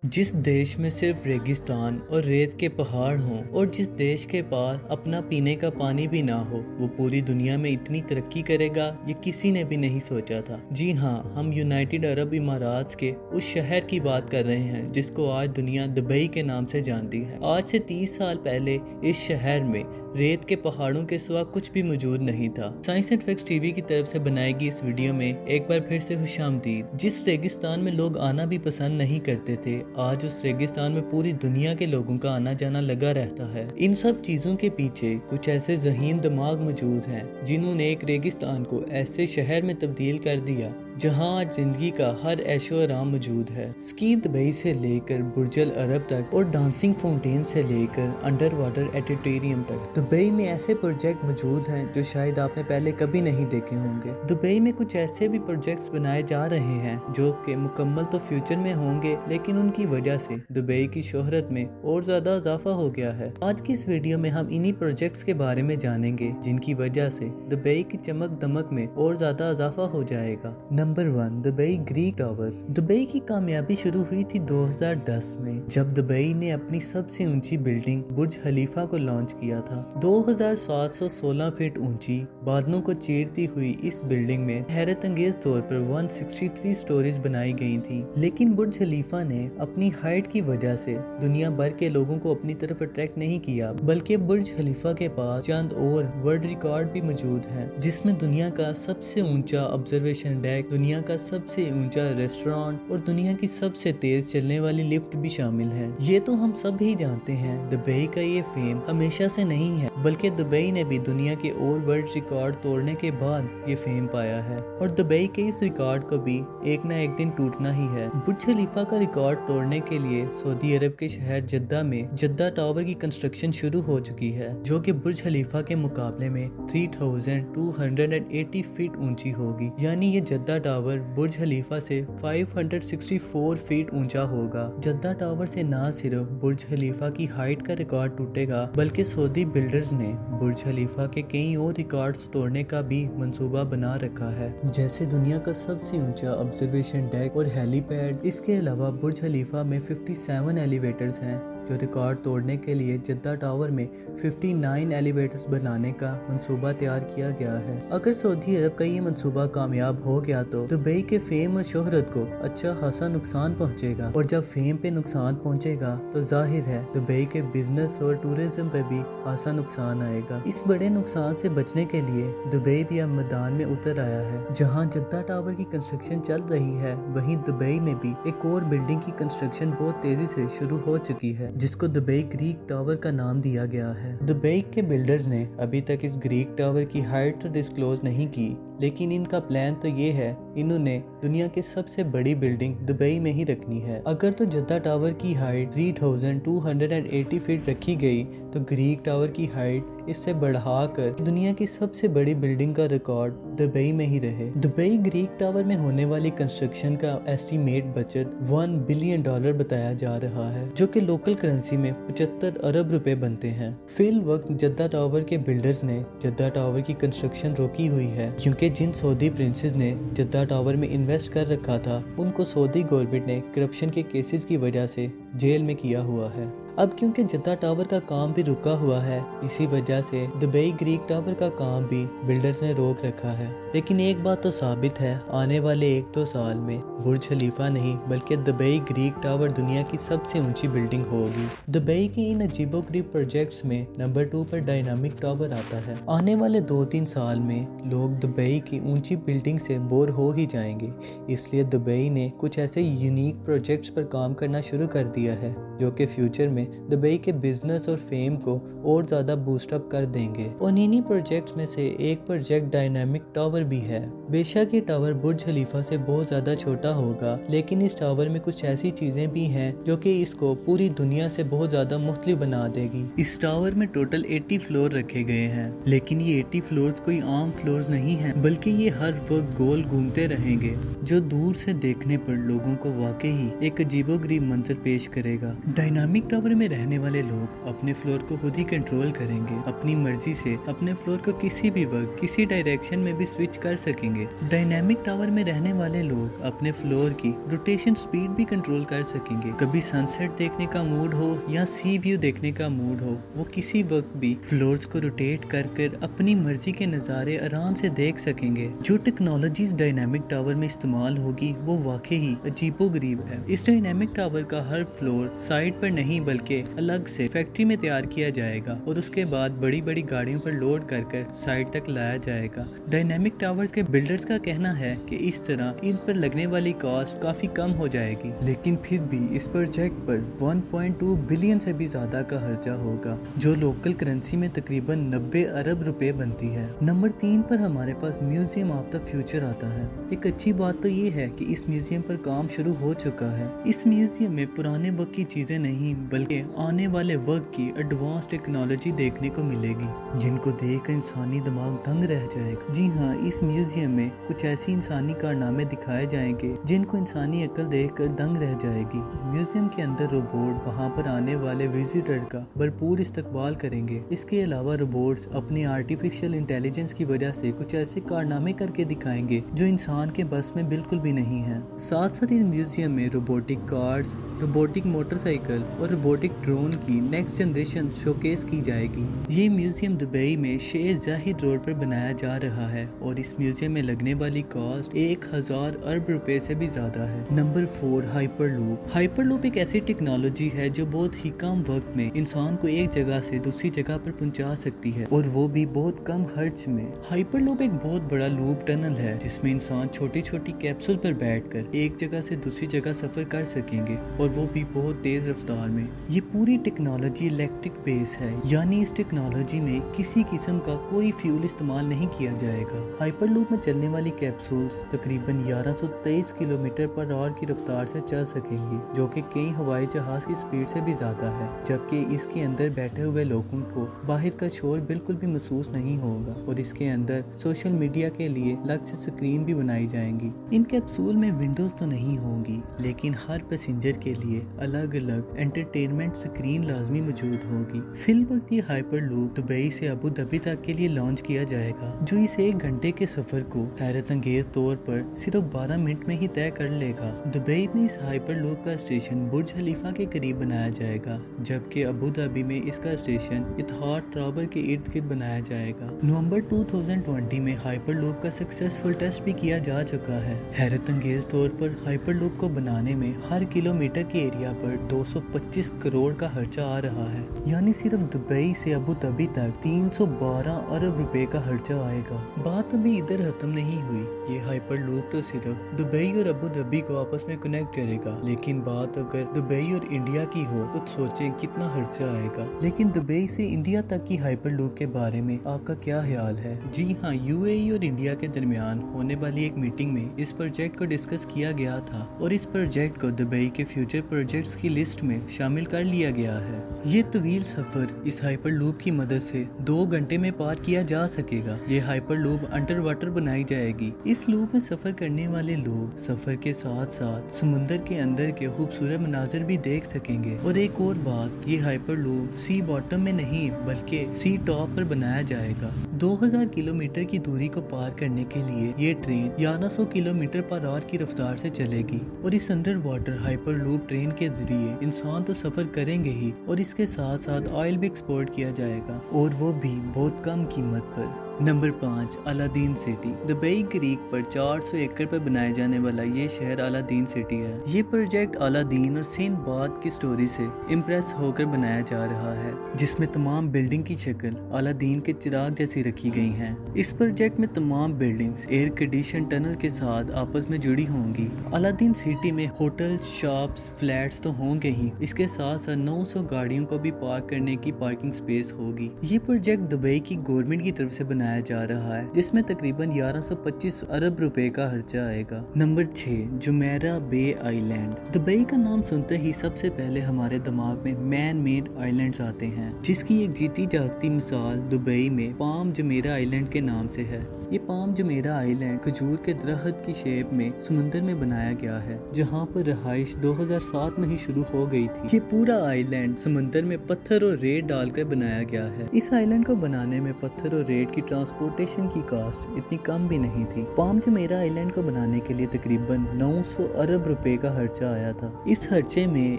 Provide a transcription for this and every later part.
जिस देश में सिर्फ रेगिस्तान और रेत के पहाड़ हों और जिस देश के पास अपना पीने का पानी भी ना हो, वो पूरी दुनिया में इतनी तरक्की करेगा ये किसी ने भी नहीं सोचा था। जी हाँ, हम यूनाइटेड अरब इमारात के उस शहर की बात कर रहे हैं जिसको आज दुनिया दुबई के नाम से जानती है। आज से 30 साल पहले इस शहर में रेत के पहाड़ों के सिवा कुछ भी मौजूद नहीं था। साइंस एंड फैक्ट्स टीवी की तरफ से बनाई गई इस वीडियो में एक बार फिर से खुशामदीद। जिस रेगिस्तान में लोग आना भी पसंद नहीं करते थे, आज उस रेगिस्तान में पूरी दुनिया के लोगों का आना जाना लगा रहता है। इन सब चीजों के पीछे कुछ ऐसे ज़हीन दिमाग मौजूद हैं जिन्होंने एक रेगिस्तान को ऐसे शहर में तब्दील कर दिया जहां आज जिंदगी का हर ऐशो आराम मौजूद है। स्की दुबई से लेकर बुर्ज अरब तक और डांसिंग फाउंटेन से लेकर अंडर वाटर एडिटोरियम तक दुबई में ऐसे प्रोजेक्ट मौजूद हैं जो शायद आपने पहले कभी नहीं देखे होंगे। दुबई में कुछ ऐसे भी प्रोजेक्ट्स बनाए जा रहे हैं जो कि मुकम्मल तो फ्यूचर में होंगे, लेकिन उनकी वजह से दुबई की शोहरत में और ज्यादा इजाफा हो गया है। आज की इस वीडियो में हम इन्हीं प्रोजेक्ट्स के बारे में जानेंगे जिनकी वजह से दुबई की चमक दमक में और ज्यादा इजाफा हो जाएगा। Number 1, Dubai Greek tower. Dubai की कामयाबी शुरू हुई थी 2010 में जब दुबई ने अपनी सबसे ऊंची बिल्डिंग बुर्ज खलीफा को लॉन्च किया था। 2716 फीट ऊंची बादलों को चीरती हुई इस बिल्डिंग में हैरत अंगेज तौर पर 163 स्टोरीज बनाई गई थी। लेकिन बुर्ज खलीफा ने अपनी हाइट की वजह से दुनिया भर के लोगों को अपनी तरफ अट्रैक्ट नहीं किया, बल्कि बुर्ज खलीफा के पास चंद और वर्ल्ड रिकॉर्ड भी मौजूद हैं, जिसमें दुनिया का सबसे ऊंचा ऑब्जर्वेशन डेक, दुनिया का सबसे ऊंचा रेस्टोरेंट और दुनिया की सबसे तेज चलने वाली लिफ्ट भी शामिल है। ये तो हम सब ही जानते हैं। दुबई का ये फेम हमेशा से नहीं है, बल्कि दुबई ने भी दुनिया के और वर्ल्ड रिकॉर्ड तोड़ने के बाद ये फेम पाया है और दुबई के इस रिकॉर्ड को भी एक ना एक दिन टूटना ही है। बुर्ज खलीफा का रिकॉर्ड तोड़ने के लिए सऊदी अरब के शहर जद्दा में जद्दा टावर की कंस्ट्रक्शन शुरू हो चुकी है, जो कि बुर्ज खलीफा के मुकाबले में 3280 फीट ऊंची होगी। यानी ये जद्दा टावर बुर्ज खलीफा से 564 फीट ऊंचा होगा। जद्दा टावर से ना सिर्फ बुर्ज खलीफा की हाइट का रिकॉर्ड टूटेगा, बल्कि सऊदी बिल्डर्स ने बुर्ज खलीफा के कई और रिकॉर्ड्स तोड़ने का भी मंसूबा बना रखा है, जैसे दुनिया का सबसे ऊंचा ऑब्जर्वेशन डेक और हेलीपैड। इसके अलावा बुर्ज खलीफा में 57 एलिवेटर्स हैं, जो रिकॉर्ड तोड़ने के लिए जद्दा टावर में 59 एलिवेटर्स बनाने का मंसूबा तैयार किया गया है। अगर सऊदी अरब का ये मंसूबा कामयाब हो गया तो दुबई के फेम और शोहरत को अच्छा खासा नुकसान पहुंचेगा, और जब फेम पे नुकसान पहुंचेगा तो जाहिर है दुबई के बिजनेस और टूरिज्म पे भी खासा नुकसान आएगा। इस बड़े नुकसान से बचने के लिए दुबई भी अब मैदान में उतर आया है। जहाँ जद्दा टावर की कंस्ट्रक्शन चल रही है, वहीं दुबई में भी एक और बिल्डिंग की कंस्ट्रक्शन बहुत तेजी से शुरू हो चुकी है, जिसको दुबई ग्रीक टावर का नाम दिया गया है। दुबई के बिल्डर्स ने अभी तक इस ग्रीक टावर की हाइट तो डिस्क्लोज नहीं की, लेकिन इनका प्लान तो ये है, इन्होंने दुनिया की सबसे बड़ी बिल्डिंग दुबई में ही रखनी है। अगर तो जद्दा टावर की हाइट 3280 फीट रखी गई तो ग्रीक टावर की हाइट इससे बढ़ाकर दुनिया की सबसे बड़ी बिल्डिंग का रिकॉर्ड दुबई में ही रहे। दुबई ग्रीक टावर में होने वाली कंस्ट्रक्शन का एस्टीमेट बजट $1 बिलियन बताया जा रहा है, जो कि लोकल करेंसी में 75 अरब रुपए बनते हैं। फिल वक्त जद्दा टावर के बिल्डर्स ने जद्दा टावर की कंस्ट्रक्शन रोकी हुई है, क्योंकि जिन सऊदी प्रिंसेस ने जद्दा टावर में इन्वेस्ट कर रखा था, उनको सऊदी गवर्नमेंट ने करप्शन के केसेस की वजह से जेल में किया हुआ है। अब क्योंकि जद्दा टावर का काम भी रुका हुआ है, इसी वजह से दुबई ग्रीक टावर का काम भी बिल्डर्स ने रोक रखा है। लेकिन एक बात तो साबित है, आने वाले 1-2 साल में बुर्ज खलीफा नहीं बल्कि दुबई ग्रीक टावर दुनिया की सबसे ऊंची बिल्डिंग होगी। दुबई के इन अजीबोगरीब प्रोजेक्ट्स में नंबर 2 पर डायनामिक टावर आता है। आने वाले 2-3 साल में लोग दुबई की ऊंची बिल्डिंग से बोर हो ही जाएंगे, इसलिए दुबई ने कुछ ऐसे यूनिक प्रोजेक्ट्स पर काम करना शुरू कर दिया है जो कि फ्यूचर में दुबई के बिजनेस और फेम को और ज्यादा बूस्ट अप कर देंगे। और इन्हीं प्रोजेक्ट्स में से एक प्रोजेक्ट डायनामिक टावर भी है। बेशक ये टावर बुर्ज खलीफा से बहुत ज्यादा छोटा होगा, लेकिन इस टावर में कुछ ऐसी चीजें भी हैं जो कि इसको पूरी दुनिया से बहुत ज्यादा मुख्तलिफ बना देगी। इस टावर में टोटल 80 फ्लोर रखे गए हैं, लेकिन ये 80 फ्लोर्स कोई आम फ्लोर्स नहीं है, बल्कि ये हर वक्त गोल घूमते रहेंगे, जो दूर से देखने पर लोगों को वाकई एक अजीबोगरीब मंजर पेश करेगा। डायनामिक टावर में रहने वाले लोग अपने फ्लोर को खुद ही कंट्रोल करेंगे, अपनी मर्जी से अपने फ्लोर को किसी भी वक्त किसी डायरेक्शन में भी स्विच रीच कर सकेंगे। डायनेमिक टावर में रहने वाले लोग अपने फ्लोर की रोटेशन स्पीड भी कंट्रोल कर सकेंगे। कभी सनसेट देखने का मूड हो या सी व्यू देखने का मूड हो, वो किसी वक्त भी फ्लोर्स को रोटेट कर कर अपनी मर्जी के नज़ारे आराम से देख सकेंगे। जो टेक्नोलॉजीज डायनेमिक टावर में इस्तेमाल होगी वो वाकई ही अजीबोगरीब है। इस डायनेमिक टावर का हर फ्लोर साइड पर नहीं बल्कि अलग से फैक्ट्री में तैयार किया जाएगा और उसके बाद बड़ी बड़ी गाड़ियों पर लोड कर कर साइड तक लाया जाएगा। डायनेमिक टावर्स के बिल्डर्स का कहना है कि इस तरह इन पर लगने वाली कॉस्ट काफी कम हो जाएगी, लेकिन फिर भी इस प्रोजेक्ट पर 1.2 बिलियन से भी ज्यादा का खर्चा होगा, जो लोकल करेंसी में तकरीबन 90 अरब रुपए बनती है। नंबर 3 पर हमारे पास म्यूजियम ऑफ द फ्यूचर आता है। एक अच्छी बात तो ये है कि इस म्यूजियम पर काम शुरू हो चुका है। इस म्यूजियम में पुराने वक्त की चीजें नहीं बल्कि आने वाले वक्त की एडवांस टेक्नोलॉजी देखने को मिलेगी, जिनको देखकर इंसानी दिमाग दंग रह जाएगा। जी हाँ, इस म्यूजियम में कुछ ऐसी इंसानी कारनामे दिखाए जाएंगे जिनको इंसानी अक्ल देखकर दंग रह जाएगी। म्यूजियम के अंदर रोबोट वहाँ पर आने वाले विजिटर का भरपूर इस्तकबाल करेंगे। इसके अलावा रोबोट्स अपनी आर्टिफिशियल इंटेलिजेंस की वजह से कुछ ऐसे कारनामे करके दिखाएंगे जो इंसान के बस में बिल्कुल भी नहीं है। साथ साथ इस म्यूजियम में रोबोटिक कार्स, रोबोटिक मोटरसाइकिल और रोबोटिक ड्रोन की नेक्स्ट जनरेशन शोकेस की जाएगी। ये म्यूजियम दुबई में शेख जाहिद रोड पर बनाया जा रहा है और इस म्यूजियम में लगने वाली कॉस्ट 1000 अरब रुपए से भी ज्यादा है। Number 4, hyperloop. हाइपरलूप एक ऐसी टेक्नोलॉजी है जो बहुत ही कम वक्त में इंसान को एक जगह से दूसरी जगह पर पहुंचा सकती है और वो भी बहुत कम खर्च में। हाइपरलूप एक बहुत बड़ा लूप टनल है जिसमें इंसान छोटी छोटी कैप्सूल पर बैठकर एक जगह से दूसरी जगह सफर कर सकेंगे और वो भी बहुत तेज रफ्तार में। ये पूरी टेक्नोलॉजी इलेक्ट्रिक बेस है, यानी इस टेक्नोलॉजी में किसी किस्म का कोई फ्यूल इस्तेमाल नहीं किया जाएगा। हाइपरलूप में चलने वाली कैप्सूल्स तकरीबन 1123 किलोमीटर पर आवर की रफ्तार से चल सकेंगी, जो कि कई हवाई जहाज की स्पीड से भी ज्यादा है, जबकि इसके अंदर बैठे हुए लोगों को बाहर का शोर बिल्कुल भी महसूस नहीं होगा और इसके अंदर सोशल मीडिया के लिए अलग से स्क्रीन भी बनाई जाएंगी। इन कैप्सूल में विंडोज तो नहीं होंगी, लेकिन हर पैसेंजर के लिए अलग अलग एंटरटेनमेंट स्क्रीन लाजमी मौजूद होगी। फिल वक्त ये हाइपरलूप दुबई से अबू धाबी तक के लिए लॉन्च किया जाएगा, जो इस 1 घंटे के सफर को हैरत अंगेज तौर पर सिर्फ 12 मिनट में ही तय कर लेगा। दुबई में इस हाइपरलूप का स्टेशन बुर्ज खलीफा के करीब बनाया जाएगा, जबकि अबू धाबी में इसका स्टेशन इत्तेहाद टावर के इर्द गिर्द बनाया जाएगा। नवंबर 2020 में हाइपरलूप का सक्सेसफुल टेस्ट भी किया जा चुका है। हैरत अंगेज तौर पर हाइपरलूप को बनाने में हर किलोमीटर के एरिया पर 225 करोड़ का खर्चा आ रहा है, यानी सिर्फ दुबई से अबू धाबी तक 312 अरब रुपए का खर्चा आएगा। बात अभी इधर खत्म नहीं हुई। ये हाइपरलूप तो सिर्फ दुबई और अबू धाबी को आपस में कनेक्ट करेगा, लेकिन बात अगर दुबई और इंडिया की हो तो सोचें कितना खर्चा आएगा। लेकिन दुबई से इंडिया तक की हाइपरलूप के बारे में आपका क्या ख्याल है? जी हाँ, यूएई और इंडिया के दरमियान होने वाली एक मीटिंग में इस प्रोजेक्ट को डिस्कस किया गया था और इस प्रोजेक्ट को दुबई के फ्यूचर प्रोजेक्ट्स की लिस्ट में शामिल कर लिया गया है। ये तवील सफर इस हाइपरलूप की मदद से 2 घंटे में पार किया जा सकेगा। ये हाइपरलूप अंडर वाटर बनाई जाएगी। इस लूप में सफर करने वाले लोग सफर के साथ साथ समुद्र के अंदर के खूबसूरत मनाजिर भी देख सकेंगे। और एक और बात, ये हाइपरलूप सी बॉटम में नहीं बल्कि सी टॉप पर बनाया जाएगा। 2000 किलोमीटर की दूरी को पार करने के लिए ये ट्रेन 1100 किलोमीटर पर आवर की रफ्तार से चलेगी और इस अंडर वाटर हाइपरलूप ट्रेन के जरिए इंसान तो सफर करेंगे ही और इसके साथ साथ ऑयल भी एक्सपोर्ट किया जाएगा, और वो भी बहुत कम कीमत पर। Number 5, Aladdin city. Dubai creek पर 400 एकड़ पर बनाए जाने वाला ये शहर अलादीन सिटी है। ये प्रोजेक्ट अलादीन और सिंदबाद की स्टोरी से इम्प्रेस होकर बनाया जा रहा है, जिसमें तमाम बिल्डिंग की शक्ल अलादीन के चिराग जैसी रखी गई हैं। इस प्रोजेक्ट में तमाम बिल्डिंग्स एयर कंडीशन टनल के साथ आपस में जुड़ी होंगी। अलादीन सिटी में होटल, शॉप्स, फ्लैट्स तो होंगे ही, इसके साथ साथ 900 गाड़ियों को भी पार्क करने की पार्किंग स्पेस होगी। ये प्रोजेक्ट दुबई की गवर्नमेंट की तरफ से बनाया जा रहा है, जिसमें तकरीबन 1125 अरब रुपए का खर्चा आएगा। नंबर 6, जुमेरा बे आइलैंड। दुबई का नाम सुनते ही सबसे पहले हमारे दिमाग में मैन मेड आइलैंड्स आते हैं, जिसकी एक जीती जागती मिसाल दुबई में पाम जुमेरा आइलैंड के नाम से है। ये पाम जुमेरा आइलैंड खजूर के दरख्त की शेप में समुंदर में बनाया गया है, जहाँ पर रहाइश 2007 में ही शुरू हो गई थी। ये पूरा आइलैंड समुंदर में पत्थर और रेत डालकर बनाया गया है। इस आइलैंड को बनाने में पत्थर और रेत की ट्रांसपोर्टेशन की कॉस्ट इतनी कम भी नहीं थी। पाम जुमेरा आइलैंड को बनाने के लिए तकरीबन 900 अरब रुपए का खर्चा आया था। इस खर्चे में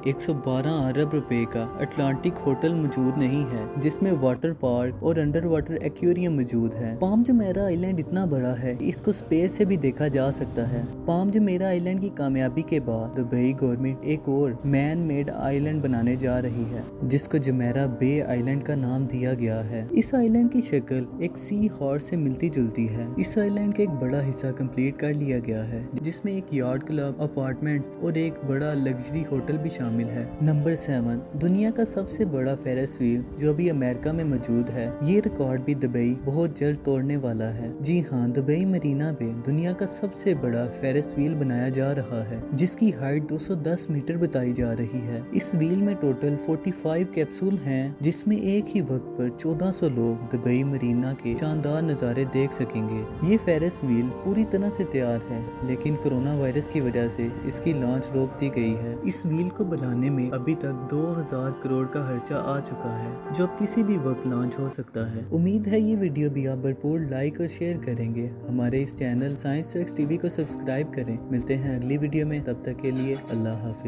112 अरब रुपए का अटलांटिक होटल मौजूद नहीं है, जिसमें वाटर पार्क और अंडर वाटर एक्वेरियम मौजूद है। पाम जुमेरा आइलैंड इतना बड़ा है, इसको स्पेस से भी देखा जा सकता है। पाम जुमेरा आइलैंड की कामयाबी के बाद दुबई गवर्नमेंट एक और मैन मेड आइलैंड बनाने जा रही है, जिसको जुमेरा बे आइलैंड का नाम दिया गया है। इस आइलैंड की शक्ल एक सी हॉर्स से मिलती जुलती है। इस आइलैंड का एक बड़ा हिस्सा कंप्लीट कर लिया गया है, जिसमें एक यार्ड क्लब, अपार्टमेंट्स और एक बड़ा लग्जरी होटल भी शामिल है। नंबर 7, दुनिया का सबसे बड़ा फेरिस व्हील जो अभी अमेरिका में मौजूद है। ये रिकॉर्ड भी दुबई बहुत जल्द तोड़ने वाला है। जी हाँ, दुबई मरीना पे दुनिया का सबसे बड़ा फेरिस व्हील बनाया जा रहा है, जिसकी हाइट 210 मीटर बताई जा रही है। इस व्हील में टोटल 45 कैप्सूल हैं, जिसमें एक ही वक्त पर 1400 लोग दुबई मरीना के शानदार नज़ारे देख सकेंगे। ये फेरिस व्हील पूरी तरह से तैयार है, लेकिन कोरोना वायरस की वजह से इसकी लॉन्च रोक दी गई है। इस व्हील को बनाने में अभी तक 2000 करोड़ का खर्चा आ चुका है, जो अब किसी भी वक्त लॉन्च हो सकता है। उम्मीद है ये वीडियो भी आप भरपूर लाइक और शेयर करेंगे। हमारे इस चैनल साइंस फैक्ट्स टीवी को सब्सक्राइब करें। मिलते हैं अगली वीडियो में, तब तक के लिए अल्लाह हाफिज।